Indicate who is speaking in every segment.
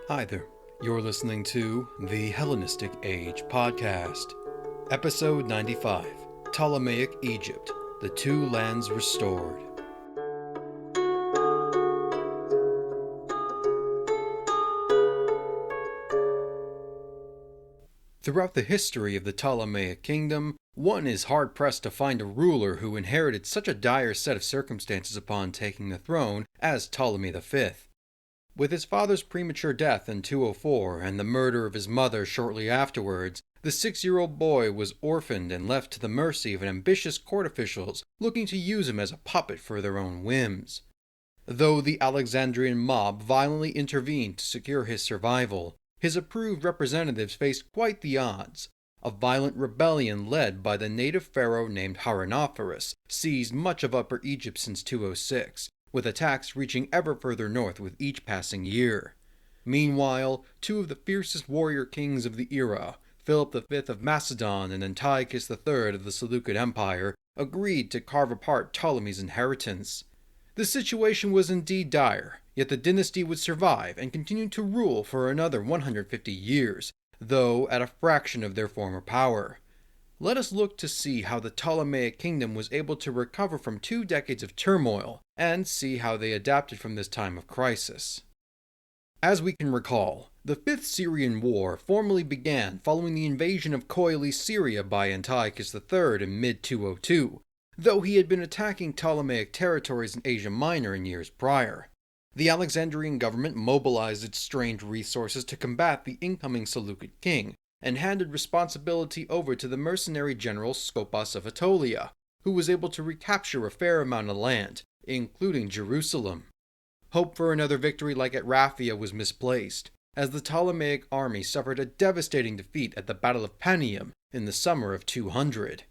Speaker 1: Hi there, you're listening to the Hellenistic Age Podcast, Episode 95, Ptolemaic Egypt, the Two Lands Restored. Throughout the history of the Ptolemaic kingdom, one is hard-pressed to find a ruler who inherited such a dire set of circumstances upon taking the throne as Ptolemy V. With his father's premature death in 204 and the murder of his mother shortly afterwards, the 6-year-old boy was orphaned and left to the mercy of ambitious court officials looking to use him as a puppet for their own whims. Though the Alexandrian mob violently intervened to secure his survival, his approved representatives faced quite the odds. A violent rebellion led by the native pharaoh named Haronnophoris seized much of Upper Egypt since 206, with attacks reaching ever further north with each passing year. Meanwhile, two of the fiercest warrior kings of the era, Philip V of Macedon and Antiochus III of the Seleucid Empire, agreed to carve apart Ptolemy's inheritance. The situation was indeed dire, yet the dynasty would survive and continue to rule for another 150 years, though at a fraction of their former power. Let us look to see how the Ptolemaic kingdom was able to recover from 2 decades of turmoil, and see how they adapted from this time of crisis. As we can recall, the Fifth Syrian War formally began following the invasion of Coele Syria by Antiochus III in mid-202, though he had been attacking Ptolemaic territories in Asia Minor in years prior. The Alexandrian government mobilized its strained resources to combat the incoming Seleucid king, and handed responsibility over to the mercenary general Scopas of Aetolia, who was able to recapture a fair amount of land, including Jerusalem. Hope for another victory like at Raphia was misplaced, as the Ptolemaic army suffered a devastating defeat at the Battle of Panium in the summer of 200.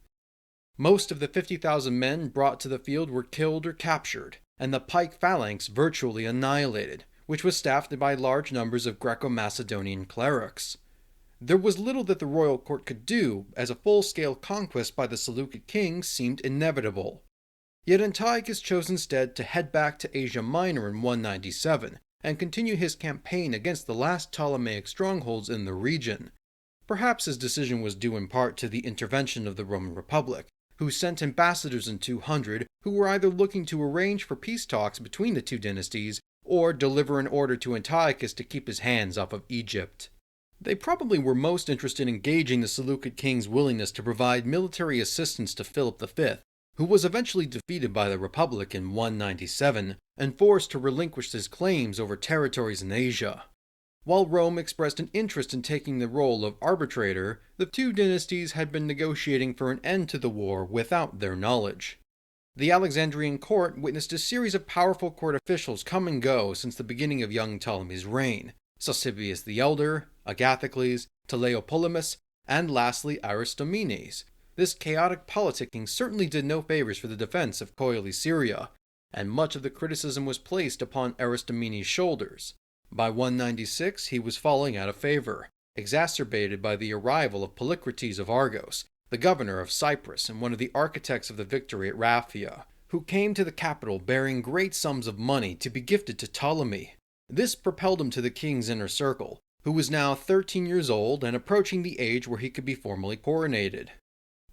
Speaker 1: Most of the 50,000 men brought to the field were killed or captured, and the pike phalanx virtually annihilated, which was staffed by large numbers of Greco-Macedonian clerics. There was little that the royal court could do, as a full-scale conquest by the Seleucid king seemed inevitable. Yet Antiochus chose instead to head back to Asia Minor in 197 and continue his campaign against the last Ptolemaic strongholds in the region. Perhaps his decision was due in part to the intervention of the Roman Republic, who sent ambassadors in 200 who were either looking to arrange for peace talks between the two dynasties or deliver an order to Antiochus to keep his hands off of Egypt. They probably were most interested in gauging the Seleucid king's willingness to provide military assistance to Philip V, who was eventually defeated by the Republic in 197 and forced to relinquish his claims over territories in Asia. While Rome expressed an interest in taking the role of arbitrator, the two dynasties had been negotiating for an end to the war without their knowledge. The Alexandrian court witnessed a series of powerful court officials come and go since the beginning of young Ptolemy's reign: Sosibius the Elder, Agathocles, Teleopolemus, and lastly Aristomenes. This chaotic politicking certainly did no favors for the defense of Coele Syria, and much of the criticism was placed upon Aristomenes' shoulders. By 196 he was falling out of favor, exacerbated by the arrival of Polycrates of Argos, the governor of Cyprus and one of the architects of the victory at Raphia, who came to the capital bearing great sums of money to be gifted to Ptolemy. This propelled him to the king's inner circle, who was now 13 years old and approaching the age where he could be formally coronated.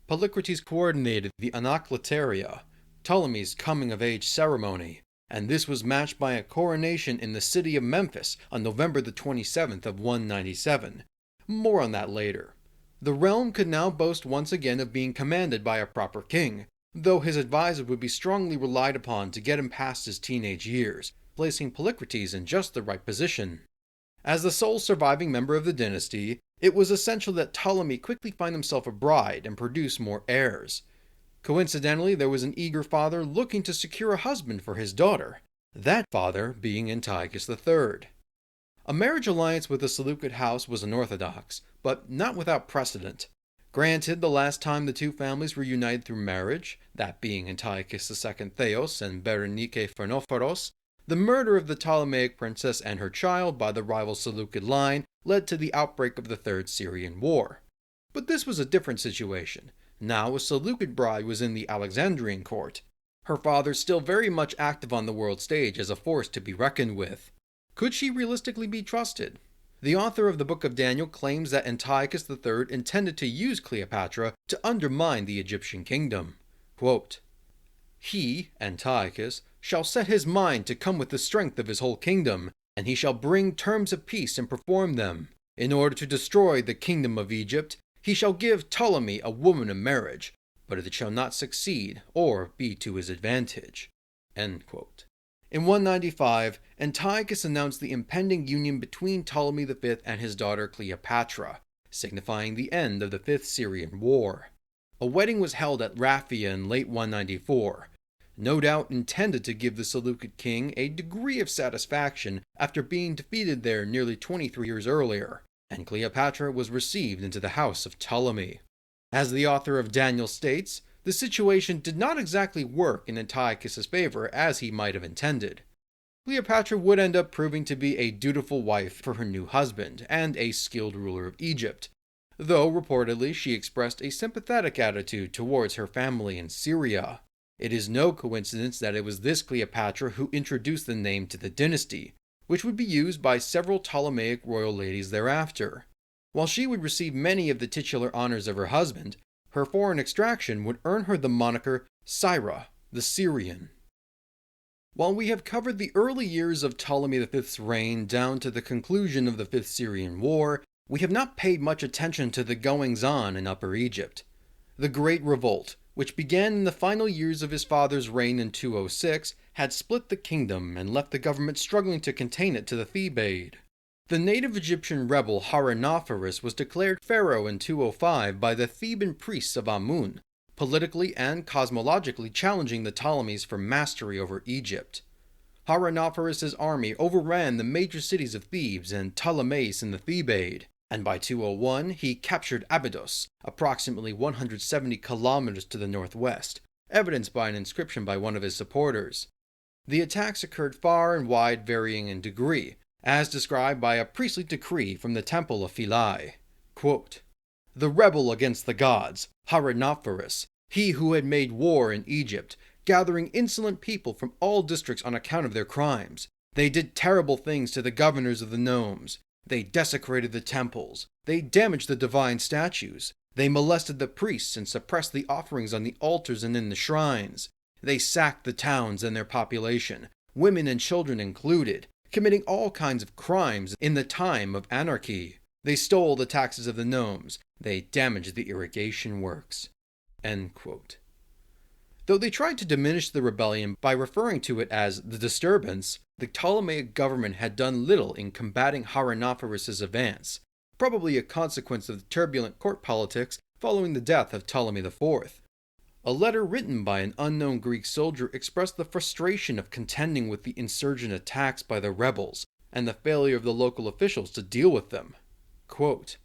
Speaker 1: Polycrates coordinated the Anacleteria, Ptolemy's coming-of-age ceremony, and this was matched by a coronation in the city of Memphis on November the 27th of 197. More on that later. The realm could now boast once again of being commanded by a proper king, though his advisor would be strongly relied upon to get him past his teenage years, placing Polycrates in just the right position. As the sole surviving member of the dynasty, it was essential that Ptolemy quickly find himself a bride and produce more heirs. Coincidentally, there was an eager father looking to secure a husband for his daughter, that father being Antiochus III. A marriage alliance with the Seleucid house was unorthodox, but not without precedent. Granted, the last time the two families were united through marriage, that being Antiochus II Theos and Berenike Pharnophoros, the murder of the Ptolemaic princess and her child by the rival Seleucid line led to the outbreak of the Third Syrian War. But this was a different situation. Now a Seleucid bride was in the Alexandrian court, her father still very much active on the world stage as a force to be reckoned with. Could she realistically be trusted? The author of the Book of Daniel claims that Antiochus III intended to use Cleopatra to undermine the Egyptian kingdom. Quote, "He, Antiochus, shall set his mind to come with the strength of his whole kingdom, and he shall bring terms of peace and perform them. In order to destroy the kingdom of Egypt, he shall give Ptolemy a woman in marriage, but it shall not succeed or be to his advantage." End quote. In 195, Antiochus announced the impending union between Ptolemy V and his daughter Cleopatra, signifying the end of the Fifth Syrian War. A wedding was held at Raphia in late 194, no doubt intended to give the Seleucid king a degree of satisfaction after being defeated there nearly 23 years earlier, and Cleopatra was received into the house of Ptolemy. As the author of Daniel states, the situation did not exactly work in Antiochus's favor as he might have intended. Cleopatra would end up proving to be a dutiful wife for her new husband and a skilled ruler of Egypt, though reportedly she expressed a sympathetic attitude towards her family in Syria. It is no coincidence that it was this Cleopatra who introduced the name to the dynasty, which would be used by several Ptolemaic royal ladies thereafter. While she would receive many of the titular honors of her husband, her foreign extraction would earn her the moniker Syra, the Syrian. While we have covered the early years of Ptolemy V's reign down to the conclusion of the Fifth Syrian War, we have not paid much attention to the goings-on in Upper Egypt. The Great Revolt, which began in the final years of his father's reign in 206, had split the kingdom and left the government struggling to contain it to the Thebaid. The native Egyptian rebel Haronnophoris was declared pharaoh in 205 by the Theban priests of Amun, politically and cosmologically challenging the Ptolemies for mastery over Egypt. Haronnophoris' army overran the major cities of Thebes and Ptolemais in the Thebaid, and by 201 he captured Abydos, approximately 170 kilometers to the northwest, evidenced by an inscription by one of his supporters. The attacks occurred far and wide, varying in degree, as described by a priestly decree from the temple of Philae. Quote, "The rebel against the gods, Haronnophoris, he who had made war in Egypt, gathering insolent people from all districts on account of their crimes. They did terrible things to the governors of the nomes. They desecrated the temples. They damaged the divine statues. They molested the priests and suppressed the offerings on the altars and in the shrines. They sacked the towns and their population, women and children included, committing all kinds of crimes in the time of anarchy. They stole the taxes of the nomes. They damaged the irrigation works." End quote. Though they tried to diminish the rebellion by referring to it as the disturbance, the Ptolemaic government had done little in combating Haronnophoris' advance, probably a consequence of the turbulent court politics following the death of Ptolemy IV. A letter written by an unknown Greek soldier expressed the frustration of contending with the insurgent attacks by the rebels and the failure of the local officials to deal with them. Quote,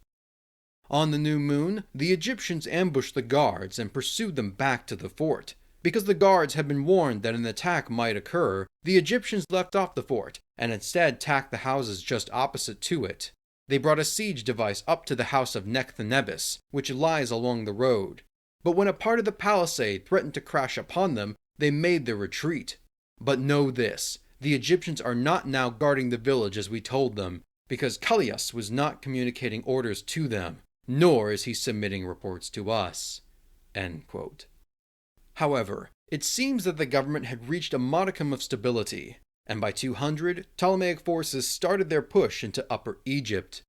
Speaker 1: "On the new moon, the Egyptians ambushed the guards and pursued them back to the fort. Because the guards had been warned that an attack might occur, the Egyptians left off the fort and instead attacked the houses just opposite to it. They brought a siege device up to the house of Nechthenebis, which lies along the road. But when a part of the palisade threatened to crash upon them, they made their retreat. But know this, the Egyptians are not now guarding the village as we told them, because Callias was not communicating orders to them, nor is he submitting reports to us." End quote. However, it seems that the government had reached a modicum of stability, and by 200, Ptolemaic forces started their push into Upper Egypt.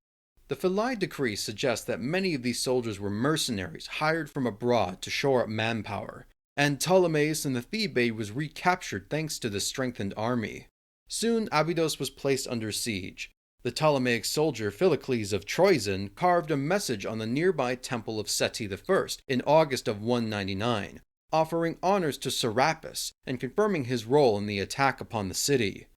Speaker 1: The Philae decree suggests that many of these soldiers were mercenaries hired from abroad to shore up manpower, and Ptolemais in the Thebaid was recaptured thanks to the strengthened army. Soon Abydos was placed under siege. The Ptolemaic soldier Philocles of Troezen carved a message on the nearby temple of Seti I in August of 199, offering honors to Serapis and confirming his role in the attack upon the city.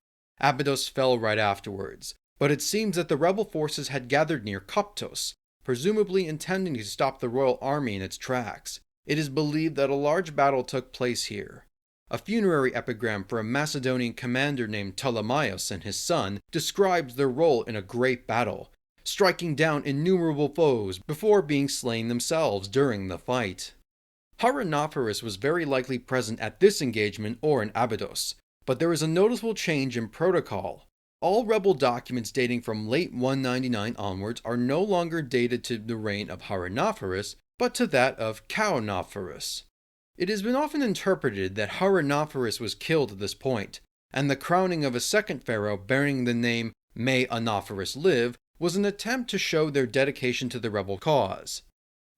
Speaker 1: Abydos fell right afterwards, but it seems that the rebel forces had gathered near Koptos, presumably intending to stop the royal army in its tracks. It is believed that a large battle took place here. A funerary epigram for a Macedonian commander named Ptolemaios and his son describes their role in a great battle, striking down innumerable foes before being slain themselves during the fight. Haronnophoris was very likely present at this engagement or in Abydos, but there is a noticeable change in protocol. All rebel documents dating from late 199 onwards are no longer dated to the reign of Haronnophoris, but to that of Haronnophoris. It has been often interpreted that Haronnophoris was killed at this point, and the crowning of a second pharaoh bearing the name May Anophoris live was an attempt to show their dedication to the rebel cause.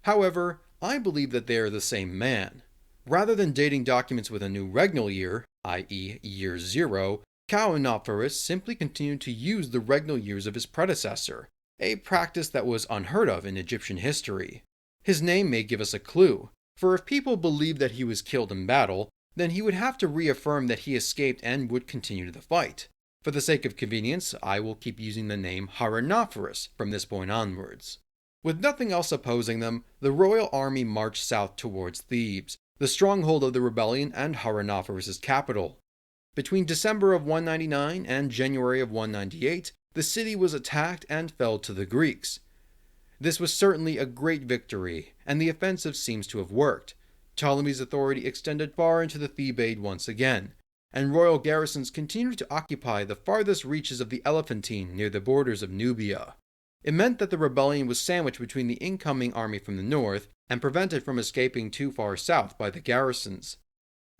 Speaker 1: However, I believe that they are the same man. Rather than dating documents with a new regnal year, i.e. year 0, Haronnophoris simply continued to use the regnal years of his predecessor, a practice that was unheard of in Egyptian history. His name may give us a clue, for if people believe that he was killed in battle, then he would have to reaffirm that he escaped and would continue the fight. For the sake of convenience, I will keep using the name Haronnophoris from this point onwards. With nothing else opposing them, the royal army marched south towards Thebes, the stronghold of the rebellion and Haronnophoris' capital. Between December of 199 and January of 198, the city was attacked and fell to the Greeks. This was certainly a great victory, and the offensive seems to have worked. Ptolemy's authority extended far into the Thebaid once again, and royal garrisons continued to occupy the farthest reaches of the Elephantine near the borders of Nubia. It meant that the rebellion was sandwiched between the incoming army from the north and prevented from escaping too far south by the garrisons.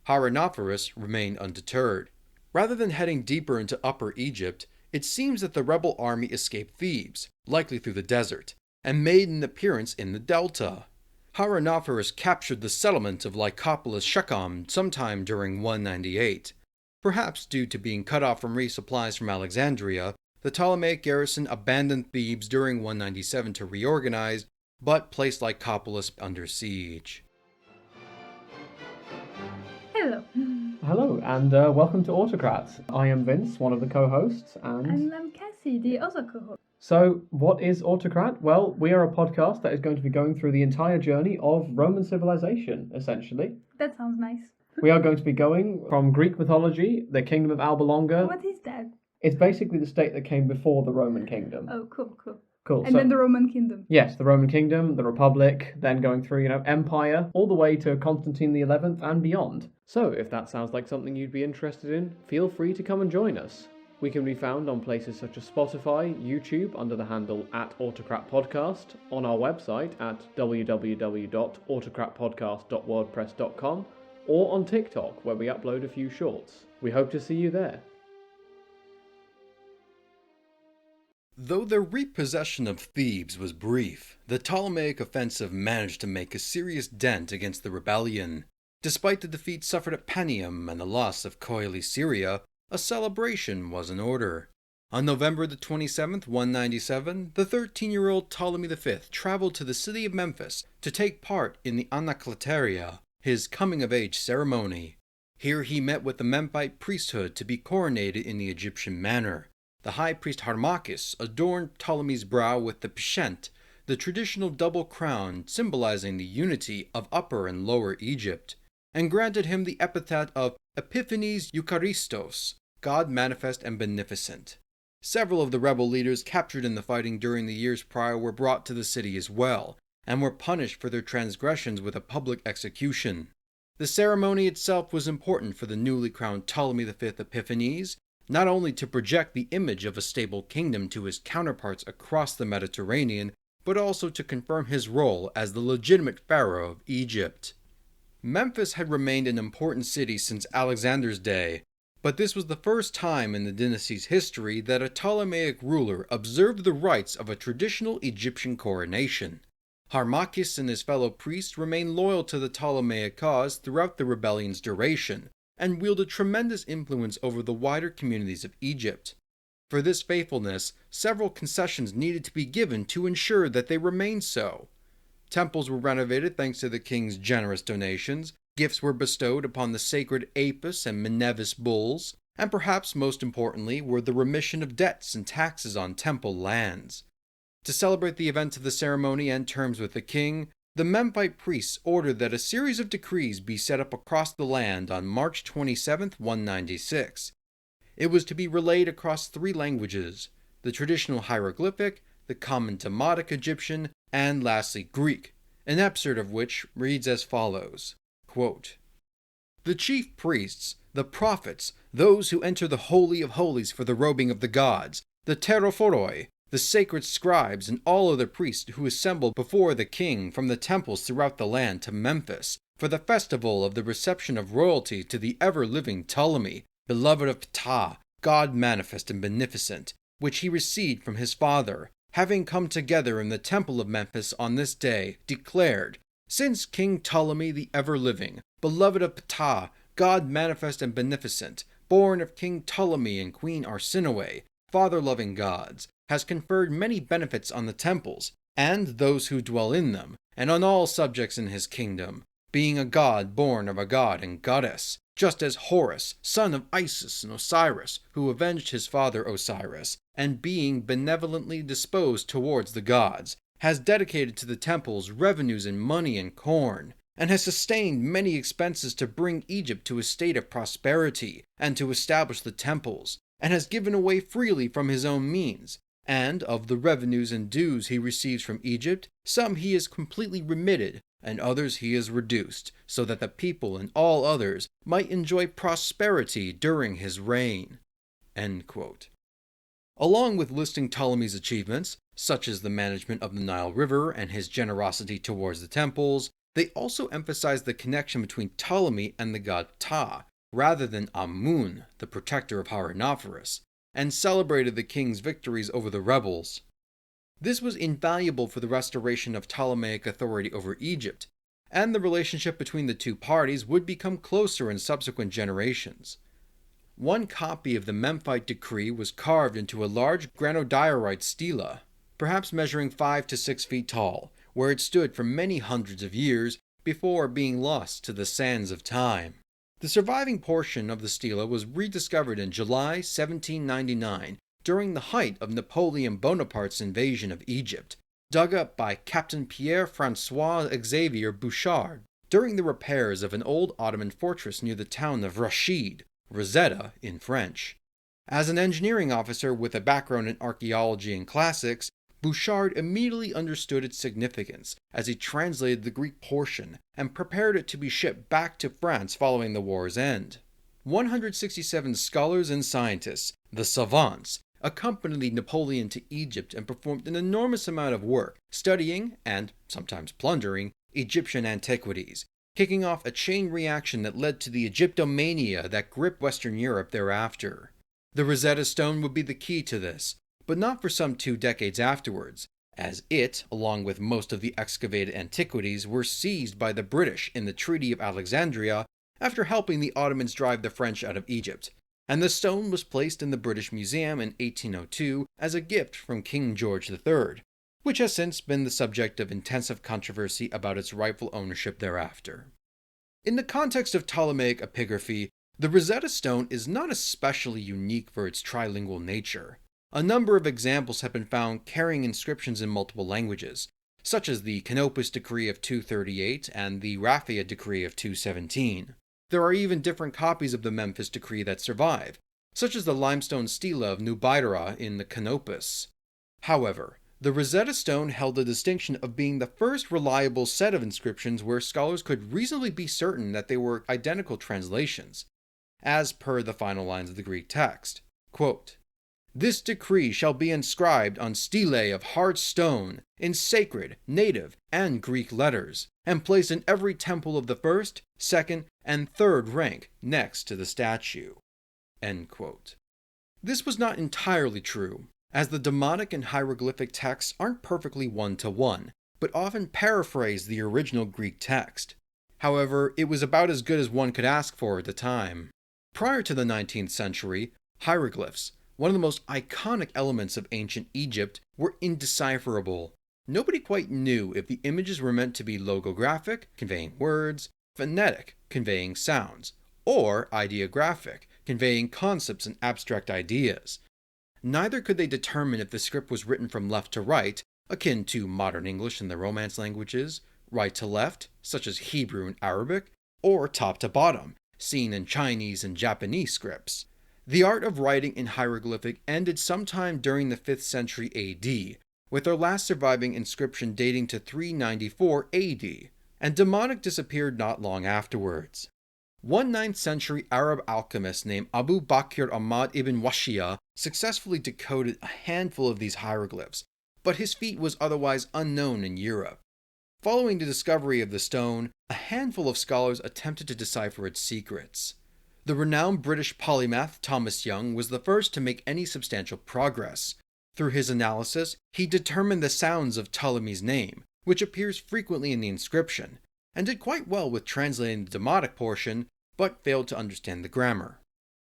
Speaker 1: Haronnophoris remained undeterred. Rather than heading deeper into Upper Egypt, it seems that the rebel army escaped Thebes, likely through the desert, and made an appearance in the delta. Haronnophoris captured the settlement of Lycopolis Shechem sometime during 198. Perhaps due to being cut off from resupplies from Alexandria, the Ptolemaic garrison abandoned Thebes during 197 to reorganize, but placed Lycopolis under siege.
Speaker 2: Hello.
Speaker 3: Hello, and welcome to Autocrat. I am Vince, one of the co-hosts,
Speaker 2: And I'm Cassie, the other co-host.
Speaker 3: So, what is Autocrat? Well, we are a podcast that is going to be going through the entire journey of Roman civilization, essentially.
Speaker 2: That sounds nice.
Speaker 3: We are going to be going from Greek mythology, the kingdom of Alba Longa.
Speaker 2: What is that?
Speaker 3: It's basically the state that came before the Roman kingdom.
Speaker 2: Oh, cool.
Speaker 3: Cool.
Speaker 2: And then the Roman kingdom.
Speaker 3: Yes, the Roman kingdom, the Republic, then going through, empire, all the way to Constantine XI and beyond. So, if that sounds like something you'd be interested in, feel free to come and join us. We can be found on places such as Spotify, YouTube under the handle @Autocrat Podcast, on our website at www.autocratpodcast.wordpress.com, or on TikTok where we upload a few shorts. We hope to see you there.
Speaker 1: Though their repossession of Thebes was brief, the Ptolemaic offensive managed to make a serious dent against the rebellion. Despite the defeat suffered at Panium and the loss of Coele Syria, a celebration was in order. On November the 27th, 197, the 13-year-old Ptolemy V traveled to the city of Memphis to take part in the Anacleteria, his coming-of-age ceremony. Here he met with the Memphite priesthood to be coronated in the Egyptian manner. The high priest Harmachis adorned Ptolemy's brow with the pschent, the traditional double crown symbolizing the unity of Upper and Lower Egypt, and granted him the epithet of Epiphanes Eucharistos, God manifest and beneficent. Several of the rebel leaders captured in the fighting during the years prior were brought to the city as well, and were punished for their transgressions with a public execution. The ceremony itself was important for the newly crowned Ptolemy V Epiphanes, not only to project the image of a stable kingdom to his counterparts across the Mediterranean, but also to confirm his role as the legitimate pharaoh of Egypt. Memphis had remained an important city since Alexander's day, but this was the first time in the dynasty's history that a Ptolemaic ruler observed the rites of a traditional Egyptian coronation. Harmachis and his fellow priests remained loyal to the Ptolemaic cause throughout the rebellion's duration, and wielded tremendous influence over the wider communities of Egypt. For this faithfulness, several concessions needed to be given to ensure that they remained so. Temples were renovated thanks to the king's generous donations, gifts were bestowed upon the sacred Apis and Menevis bulls, and perhaps most importantly were the remission of debts and taxes on temple lands. To celebrate the events of the ceremony and terms with the king, the Memphite priests ordered that a series of decrees be set up across the land on March 27, 196. It was to be relayed across 3 languages, the traditional hieroglyphic, the common Demotic Egyptian, and lastly Greek, an excerpt of which reads as follows, quote, The chief priests, the prophets, those who enter the Holy of Holies for the robing of the gods, the Pterophoroi, the sacred scribes, and all other priests who assembled before the king from the temples throughout the land to Memphis for the festival of the reception of royalty to the ever-living Ptolemy, beloved of Ptah, God manifest and beneficent, which he received from his father, having come together in the temple of Memphis on this day, declared, since King Ptolemy the ever-living, beloved of Ptah, God manifest and beneficent, born of King Ptolemy and Queen Arsinoe, father-loving gods, has conferred many benefits on the temples, and those who dwell in them, and on all subjects in his kingdom, being a god born of a god and goddess, just as Horus, son of Isis and Osiris, who avenged his father Osiris, and being benevolently disposed towards the gods, has dedicated to the temples revenues in money and corn, and has sustained many expenses to bring Egypt to a state of prosperity, and to establish the temples, and has given away freely from his own means, and of the revenues and dues he receives from Egypt, some he has completely remitted, and others he has reduced, so that the people and all others might enjoy prosperity during his reign. End quote. Along with listing Ptolemy's achievements, such as the management of the Nile River and his generosity towards the temples, they also emphasize the connection between Ptolemy and the god Ptah, rather than Amun, the protector of Haronnophoris, and celebrated the king's victories over the rebels. This was invaluable for the restoration of Ptolemaic authority over Egypt, and the relationship between the two parties would become closer in subsequent generations. One copy of the Memphite decree was carved into a large granodiorite stela, perhaps measuring 5 to 6 feet tall, where it stood for many hundreds of years before being lost to the sands of time. The surviving portion of the stela was rediscovered in July 1799 during the height of Napoleon Bonaparte's invasion of Egypt, dug up by Captain Pierre-François Xavier Bouchard during the repairs of an old Ottoman fortress near the town of Rashid, Rosetta in French. As an engineering officer with a background in archaeology and classics, Bouchard immediately understood its significance as he translated the Greek portion and prepared it to be shipped back to France following the war's end. 167 scholars and scientists, the savants, accompanied Napoleon to Egypt and performed an enormous amount of work studying, and sometimes plundering, Egyptian antiquities, kicking off a chain reaction that led to the Egyptomania that gripped Western Europe thereafter. The Rosetta Stone would be the key to this, but not for some 2 decades afterwards, as it, along with most of the excavated antiquities, were seized by the British in the Treaty of Alexandria after helping the Ottomans drive the French out of Egypt, and the stone was placed in the British Museum in 1802 as a gift from King George III, which has since been the subject of intensive controversy about its rightful ownership thereafter. In the context of Ptolemaic epigraphy, the Rosetta Stone is not especially unique for its trilingual nature. A number of examples have been found carrying inscriptions in multiple languages, such as the Canopus Decree of 238 and the Raphia Decree of 217. There are even different copies of the Memphis Decree that survive, such as the limestone stela of Nubaidara in the Canopus. However, the Rosetta Stone held the distinction of being the first reliable set of inscriptions where scholars could reasonably be certain that they were identical translations, as per the final lines of the Greek text. Quote, "This decree shall be inscribed on stelae of hard stone, in sacred, native, and Greek letters, and placed in every temple of the first, second, and third rank next to the statue." End quote. This was not entirely true, as the Demotic and hieroglyphic texts aren't perfectly one-to-one, but often paraphrase the original Greek text. However, it was about as good as one could ask for at the time. Prior to the 19th century, hieroglyphs, one of the most iconic elements of ancient Egypt, were indecipherable. Nobody quite knew if the images were meant to be logographic, conveying words, phonetic, conveying sounds, or ideographic, conveying concepts and abstract ideas. Neither could they determine if the script was written from left to right, akin to modern English and the Romance languages, right to left, such as Hebrew and Arabic, or top to bottom, seen in Chinese and Japanese scripts. The art of writing in hieroglyphic ended sometime during the 5th century AD, with their last surviving inscription dating to 394 AD, and Demotic disappeared not long afterwards. one 9th century Arab alchemist named Abu Bakr Ahmad ibn Washia successfully decoded a handful of these hieroglyphs, but his feat was otherwise unknown in Europe. Following the discovery of the stone, a handful of scholars attempted to decipher its secrets. The renowned British polymath Thomas Young was the first to make any substantial progress. Through his analysis, he determined the sounds of Ptolemy's name, which appears frequently in the inscription, and did quite well with translating the demotic portion, but failed to understand the grammar.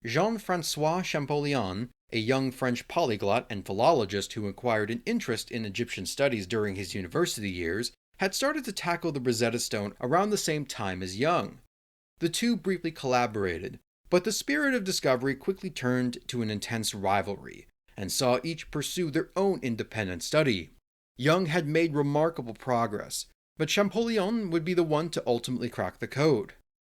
Speaker 1: Jean-François Champollion, a young French polyglot and philologist who acquired an interest in Egyptian studies during his university years, had started to tackle the Rosetta Stone around the same time as Young. The two briefly collaborated, but the spirit of discovery quickly turned to an intense rivalry, and saw each pursue their own independent study. Young had made remarkable progress, but Champollion would be the one to ultimately crack the code.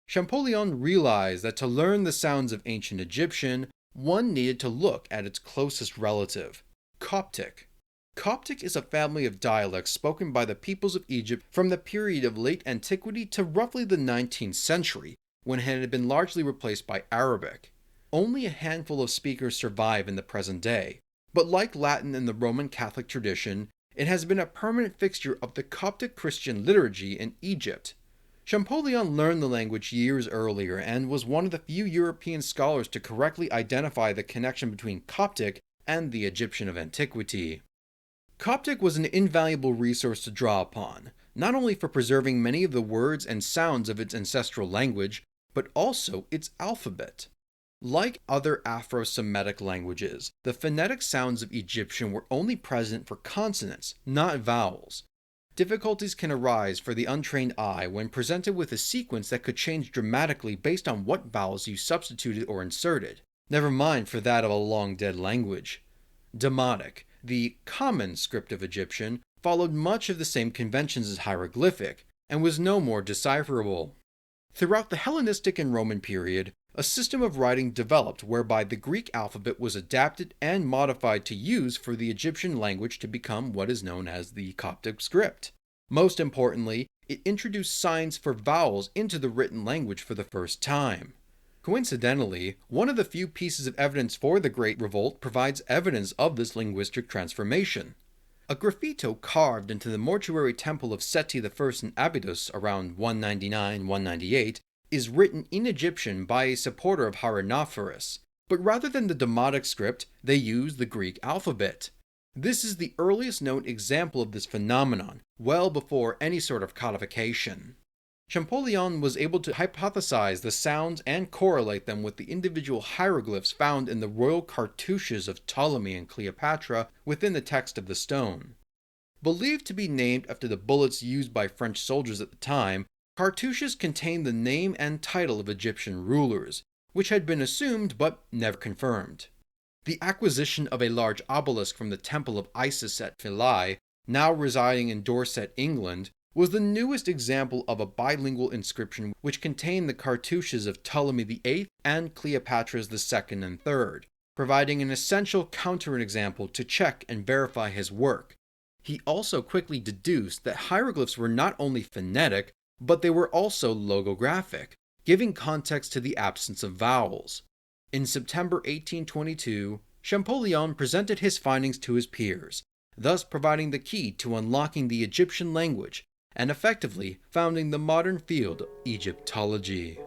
Speaker 1: Champollion realized that to learn the sounds of ancient Egyptian, one needed to look at its closest relative, Coptic. Coptic is a family of dialects spoken by the peoples of Egypt from the period of late antiquity to roughly the 19th century, when it had been largely replaced by Arabic. Only a handful of speakers survive in the present day, but like Latin in the Roman Catholic tradition, it has been a permanent fixture of the Coptic Christian liturgy in Egypt. Champollion learned the language years earlier and was one of the few European scholars to correctly identify the connection between Coptic and the Egyptian of antiquity. Coptic was an invaluable resource to draw upon, not only for preserving many of the words and sounds of its ancestral language, but also its alphabet. Like other Afro-Semitic languages, the phonetic sounds of Egyptian were only present for consonants, not vowels. Difficulties can arise for the untrained eye when presented with a sequence that could change dramatically based on what vowels you substituted or inserted, never mind for that of a long-dead language. Demotic, the common script of Egyptian, followed much of the same conventions as hieroglyphic, and was no more decipherable. Throughout the Hellenistic and Roman period, a system of writing developed whereby the Greek alphabet was adapted and modified to use for the Egyptian language to become what is known as the Coptic script. Most importantly, it introduced signs for vowels into the written language for the first time. Coincidentally, one of the few pieces of evidence for the Great Revolt provides evidence of this linguistic transformation. A graffito carved into the mortuary temple of Seti I in Abydos around 199-198 is written in Egyptian by a supporter of Haronnophoris, but rather than the Demotic script, they use the Greek alphabet. This is the earliest known example of this phenomenon, well before any sort of codification. Champollion was able to hypothesize the sounds and correlate them with the individual hieroglyphs found in the royal cartouches of Ptolemy and Cleopatra within the text of the stone. Believed to be named after the bullets used by French soldiers at the time, cartouches contained the name and title of Egyptian rulers, which had been assumed but never confirmed. The acquisition of a large obelisk from the Temple of Isis at Philae, now residing in Dorset, England, was the newest example of a bilingual inscription which contained the cartouches of Ptolemy VIII and Cleopatra's II and III, providing an essential counterexample to check and verify his work. He also quickly deduced that hieroglyphs were not only phonetic, but they were also logographic, giving context to the absence of vowels. In September 1822, Champollion presented his findings to his peers, thus providing the key to unlocking the Egyptian language and effectively founding the modern field of Egyptology.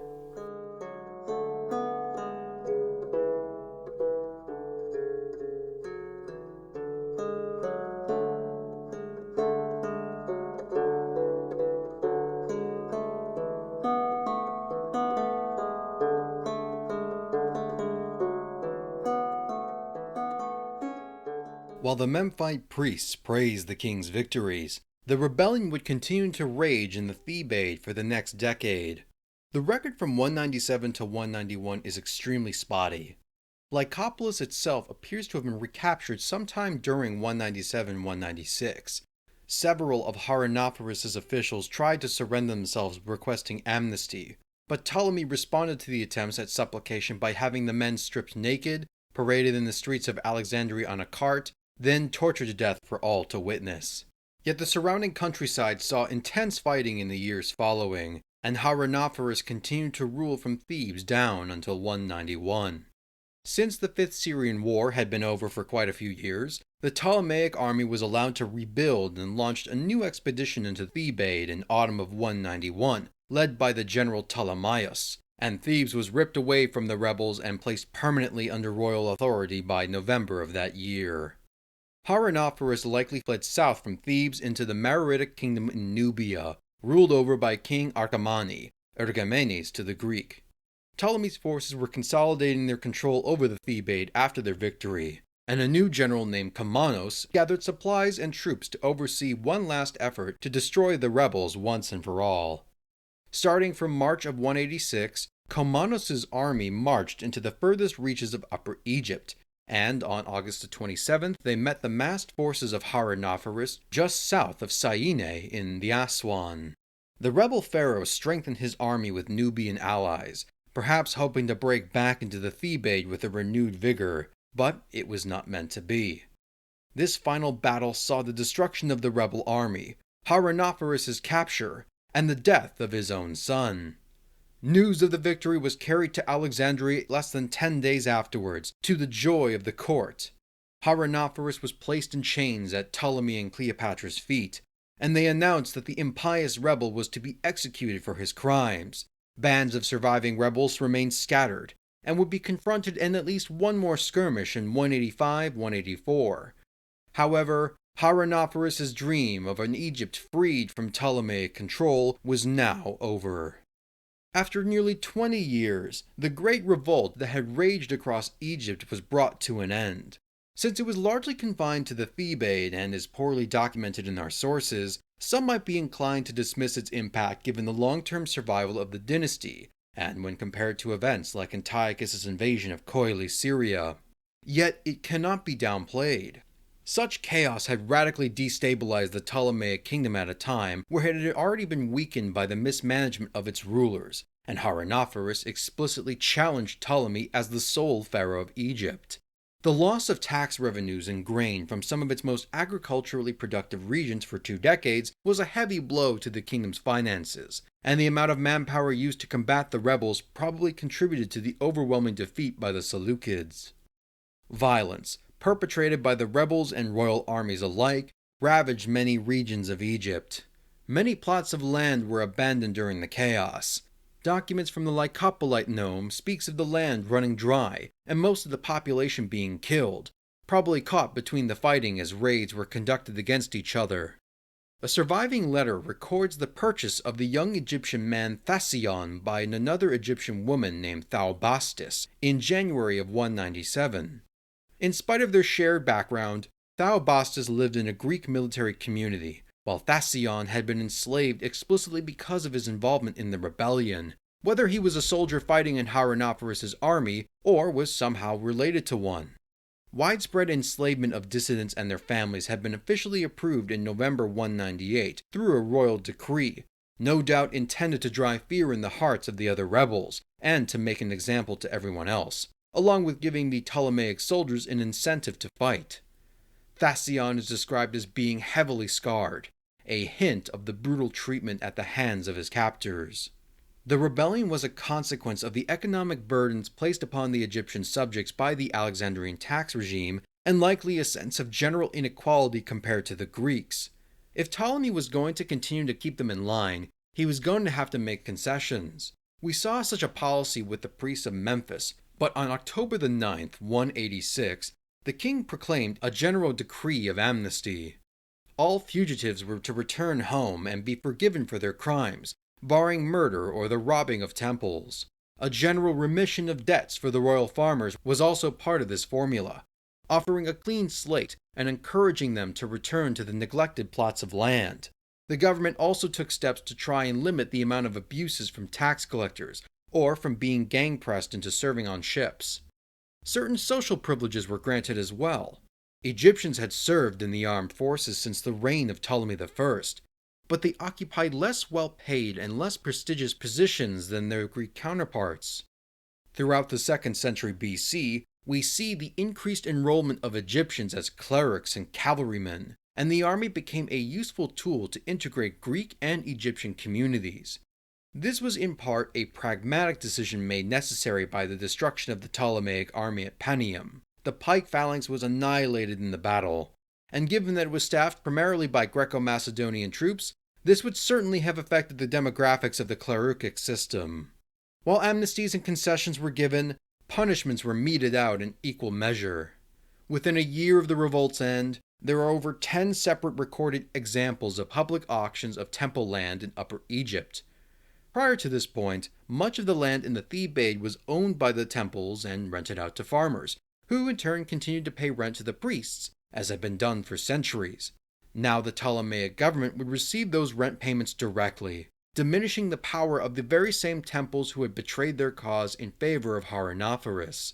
Speaker 1: While the Memphite priests praised the king's victories, the rebellion would continue to rage in the Thebaid for the next decade. The record from 197 to 191 is extremely spotty. Lycopolis itself appears to have been recaptured sometime during 197-196. Several of Haronnophoris' officials tried to surrender themselves requesting amnesty, but Ptolemy responded to the attempts at supplication by having the men stripped naked, paraded in the streets of Alexandria on a cart, then tortured to death for all to witness. Yet the surrounding countryside saw intense fighting in the years following, and Haronnophoris continued to rule from Thebes down until 191. Since the Fifth Syrian War had been over for quite a few years, the Ptolemaic army was allowed to rebuild and launched a new expedition into Thebaid in autumn of 191, led by the general Ptolemaeus, and Thebes was ripped away from the rebels and placed permanently under royal authority by November of that year. Haronnophoris likely fled south from Thebes into the Mareretic kingdom in Nubia, ruled over by King Archimani, Ergamenes to the Greek. Ptolemy's forces were consolidating their control over the Thebaid after their victory, and a new general named Komnenos gathered supplies and troops to oversee one last effort to destroy the rebels once and for all. Starting from March of 186, Komnenos' army marched into the furthest reaches of Upper Egypt, and on August 27th they met the massed forces of Haronnophoris just south of Syene in the Aswan. The rebel pharaoh strengthened his army with Nubian allies, perhaps hoping to break back into the Thebaid with a renewed vigor, but it was not meant to be. This final battle saw the destruction of the rebel army, Haronnophoris' capture, and the death of his own son. News of the victory was carried to Alexandria less than 10 days afterwards, to the joy of the court. Haronnophoris was placed in chains at Ptolemy and Cleopatra's feet, and they announced that the impious rebel was to be executed for his crimes. Bands of surviving rebels remained scattered, and would be confronted in at least one more skirmish in 185-184. However, Haronnophoris' dream of an Egypt freed from Ptolemaic control was now over. After nearly 20 years, the Great Revolt that had raged across Egypt was brought to an end. Since it was largely confined to the Thebaid and is poorly documented in our sources, some might be inclined to dismiss its impact given the long-term survival of the dynasty, and when compared to events like Antiochus' invasion of Coele Syria. Yet it cannot be downplayed. Such chaos had radically destabilized the Ptolemaic kingdom at a time where it had already been weakened by the mismanagement of its rulers, and Haronnophoris explicitly challenged Ptolemy as the sole pharaoh of Egypt. The loss of tax revenues and grain from some of its most agriculturally productive regions for 2 decades was a heavy blow to the kingdom's finances, and the amount of manpower used to combat the rebels probably contributed to the overwhelming defeat by the Seleucids. Violence, perpetrated by the rebels and royal armies alike, ravaged many regions of Egypt. Many plots of land were abandoned during the chaos. Documents from the Lycopolite nome speaks of the land running dry, and most of the population being killed, probably caught between the fighting as raids were conducted against each other. A surviving letter records the purchase of the young Egyptian man Thasion by another Egyptian woman named Thaubastis in January of 197. In spite of their shared background, Thaubastis lived in a Greek military community, while Thasion had been enslaved explicitly because of his involvement in the rebellion, whether he was a soldier fighting in Haronnophoris' army or was somehow related to one. Widespread enslavement of dissidents and their families had been officially approved in November 198 through a royal decree, no doubt intended to drive fear in the hearts of the other rebels, and to make an example to everyone else, along with giving the Ptolemaic soldiers an incentive to fight. Thasion is described as being heavily scarred, a hint of the brutal treatment at the hands of his captors. The rebellion was a consequence of the economic burdens placed upon the Egyptian subjects by the Alexandrian tax regime, and likely a sense of general inequality compared to the Greeks. If Ptolemy was going to continue to keep them in line, he was going to have to make concessions. We saw such a policy with the priests of Memphis, but on October the 9th, 186, the king proclaimed a general decree of amnesty. All fugitives were to return home and be forgiven for their crimes, barring murder or the robbing of temples. A general remission of debts for the royal farmers was also part of this formula, offering a clean slate and encouraging them to return to the neglected plots of land. The government also took steps to try and limit the amount of abuses from tax collectors, or from being gang-pressed into serving on ships. Certain social privileges were granted as well. Egyptians had served in the armed forces since the reign of Ptolemy I, but they occupied less well-paid and less prestigious positions than their Greek counterparts. Throughout the 2nd century BC, we see the increased enrollment of Egyptians as clerics and cavalrymen, and the army became a useful tool to integrate Greek and Egyptian communities. This was in part a pragmatic decision made necessary by the destruction of the Ptolemaic army at Panium. The pike phalanx was annihilated in the battle, and given that it was staffed primarily by Greco-Macedonian troops, this would certainly have affected the demographics of the cleruchic system. While amnesties and concessions were given, punishments were meted out in equal measure. Within a year of the revolt's end, there are over 10 separate recorded examples of public auctions of temple land in Upper Egypt. Prior to this point, much of the land in the Thebaid was owned by the temples and rented out to farmers, who in turn continued to pay rent to the priests, as had been done for centuries. Now the Ptolemaic government would receive those rent payments directly, diminishing the power of the very same temples who had betrayed their cause in favor of Haronnophoris.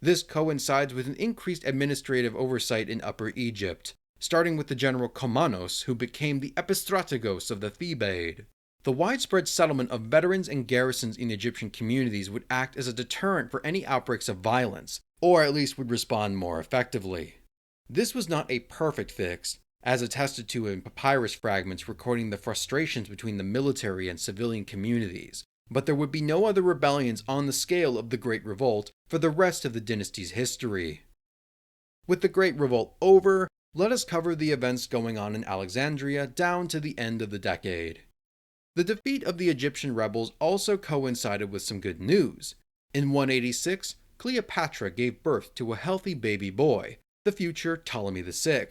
Speaker 1: This coincides with an increased administrative oversight in Upper Egypt, starting with the general Komnenos, who became the epistrategos of the Thebaid. The widespread settlement of veterans and garrisons in Egyptian communities would act as a deterrent for any outbreaks of violence, or at least would respond more effectively. This was not a perfect fix, as attested to in papyrus fragments recording the frustrations between the military and civilian communities, but there would be no other rebellions on the scale of the Great Revolt for the rest of the dynasty's history. With the Great Revolt over, let us cover the events going on in Alexandria down to the end of the decade. The defeat of the Egyptian rebels also coincided with some good news. In 186, Cleopatra gave birth to a healthy baby boy, the future Ptolemy VI.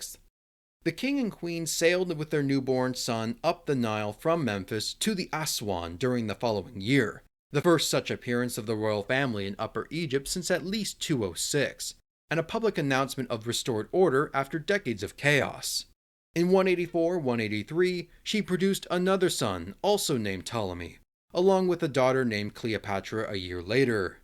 Speaker 1: The king and queen sailed with their newborn son up the Nile from Memphis to the Aswan during the following year, the first such appearance of the royal family in Upper Egypt since at least 206, and a public announcement of restored order after decades of chaos. In 184-183, she produced another son, also named Ptolemy, along with a daughter named Cleopatra a year later.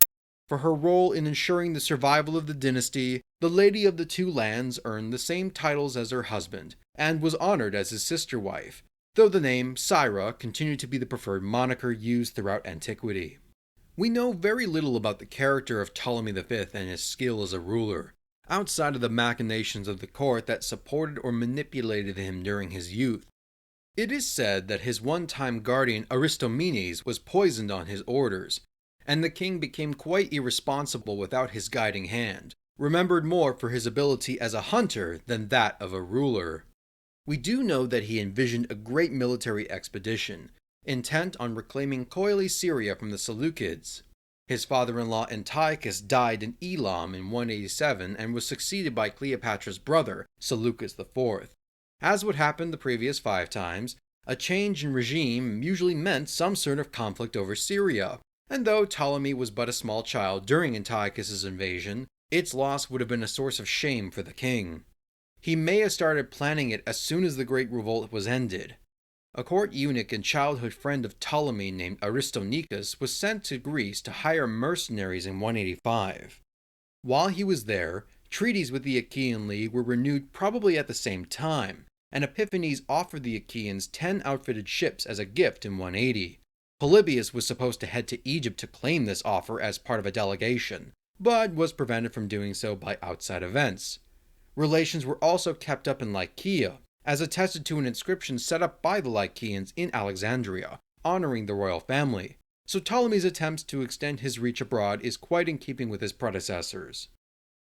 Speaker 1: For her role in ensuring the survival of the dynasty, the Lady of the Two Lands earned the same titles as her husband, and was honored as his sister wife, though the name Syra continued to be the preferred moniker used throughout antiquity. We know very little about the character of Ptolemy V and his skill as a ruler, outside of the machinations of the court that supported or manipulated him during his youth. It is said that his one-time guardian Aristomenes was poisoned on his orders, and the king became quite irresponsible without his guiding hand, remembered more for his ability as a hunter than that of a ruler. We do know that he envisioned a great military expedition, intent on reclaiming Coele Syria from the Seleucids. His father-in-law Antiochus died in Elam in 187 and was succeeded by Cleopatra's brother, Seleucus IV. As would happen the previous 5 times, a change in regime usually meant some sort of conflict over Syria, and though Ptolemy was but a small child during Antiochus's invasion, its loss would have been a source of shame for the king. He may have started planning it as soon as the Great Revolt was ended. A court eunuch and childhood friend of Ptolemy named Aristonicus was sent to Greece to hire mercenaries in 185. While he was there, treaties with the Achaean League were renewed probably at the same time, and Epiphanes offered the Achaeans 10 outfitted ships as a gift in 180. Polybius was supposed to head to Egypt to claim this offer as part of a delegation, but was prevented from doing so by outside events. Relations were also kept up in Lycia, as attested to an inscription set up by the Lycians in Alexandria, honoring the royal family, so Ptolemy's attempts to extend his reach abroad is quite in keeping with his predecessors.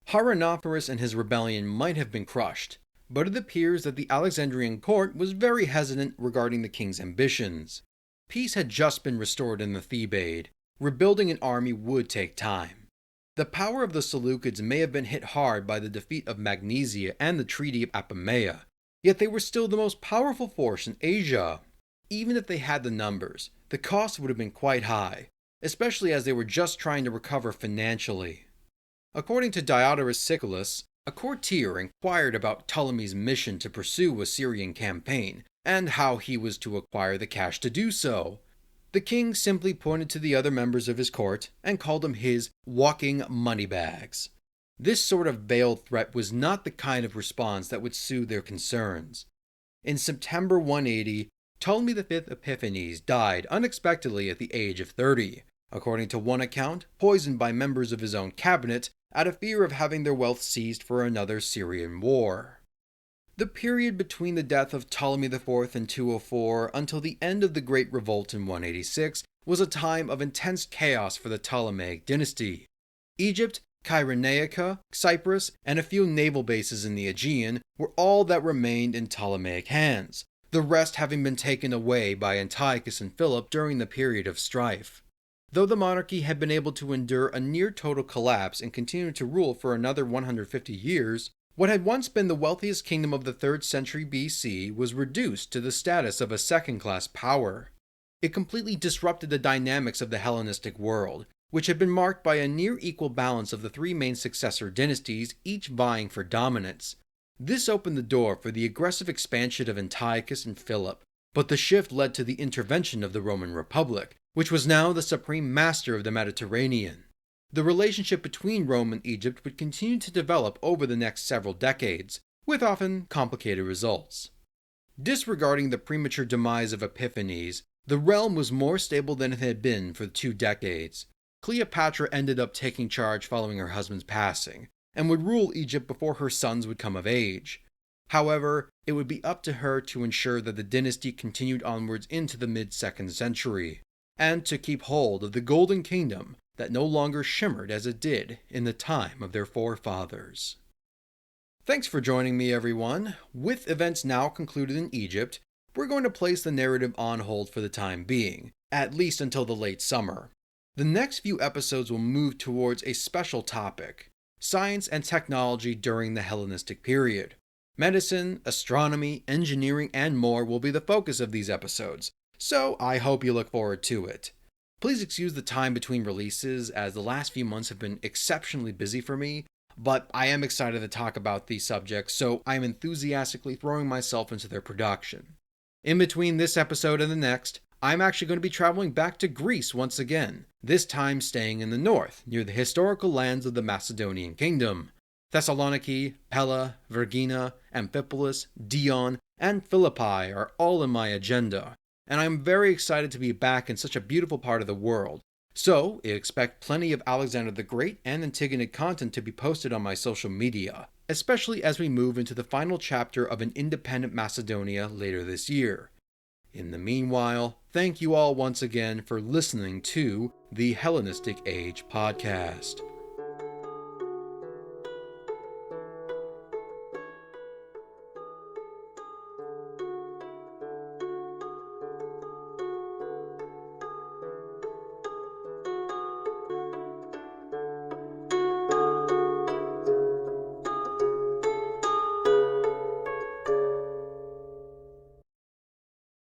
Speaker 1: Haronnophoris and his rebellion might have been crushed, but it appears that the Alexandrian court was very hesitant regarding the king's ambitions. Peace had just been restored in the Thebaid. Rebuilding an army would take time. The power of the Seleucids may have been hit hard by the defeat of Magnesia and the Treaty of Apamea, yet they were still the most powerful force in Asia. Even if they had the numbers, the cost would have been quite high, especially as they were just trying to recover financially. According to Diodorus Siculus, a courtier inquired about Ptolemy's mission to pursue a Syrian campaign, and how he was to acquire the cash to do so. The king simply pointed to the other members of his court and called them his walking moneybags. This sort of veiled threat was not the kind of response that would soothe their concerns. In September 180, Ptolemy V Epiphanes died unexpectedly at the age of 30, according to one account, poisoned by members of his own cabinet out of fear of having their wealth seized for another Syrian war. The period between the death of Ptolemy IV in 204 until the end of the Great Revolt in 186 was a time of intense chaos for the Ptolemaic dynasty. Egypt, Cyrenaica, Cyprus, and a few naval bases in the Aegean were all that remained in Ptolemaic hands, the rest having been taken away by Antiochus and Philip during the period of strife. Though the monarchy had been able to endure a near-total collapse and continue to rule for another 150 years, what had once been the wealthiest kingdom of the 3rd century BC was reduced to the status of a second-class power. It completely disrupted the dynamics of the Hellenistic world, which had been marked by a near-equal balance of the three main successor dynasties, each vying for dominance. This opened the door for the aggressive expansion of Antiochus and Philip, but the shift led to the intervention of the Roman Republic, which was now the supreme master of the Mediterranean. The relationship between Rome and Egypt would continue to develop over the next several decades, with often complicated results. Disregarding the premature demise of Epiphanes, the realm was more stable than it had been for 2 decades. Cleopatra ended up taking charge following her husband's passing, and would rule Egypt before her sons would come of age. However, it would be up to her to ensure that the dynasty continued onwards into the mid-2nd century, and to keep hold of the Golden Kingdom that no longer shimmered as it did in the time of their forefathers. Thanks for joining me, everyone. With events now concluded in Egypt, we're going to place the narrative on hold for the time being, at least until the late summer. The next few episodes will move towards a special topic: science and technology during the Hellenistic period. Medicine, astronomy, engineering, and more will be the focus of these episodes, so I hope you look forward to it. Please excuse the time between releases, as the last few months have been exceptionally busy for me, but I am excited to talk about these subjects, so I am enthusiastically throwing myself into their production. In between this episode and the next, I'm actually going to be traveling back to Greece once again, this time staying in the north, near the historical lands of the Macedonian kingdom. Thessaloniki, Pella, Vergina, Amphipolis, Dion, and Philippi are all in my agenda, and I'm very excited to be back in such a beautiful part of the world. So, expect plenty of Alexander the Great and Antigone content to be posted on my social media, especially as we move into the final chapter of an independent Macedonia later this year. In the meanwhile, thank you all once again for listening to the Hellenistic Age podcast.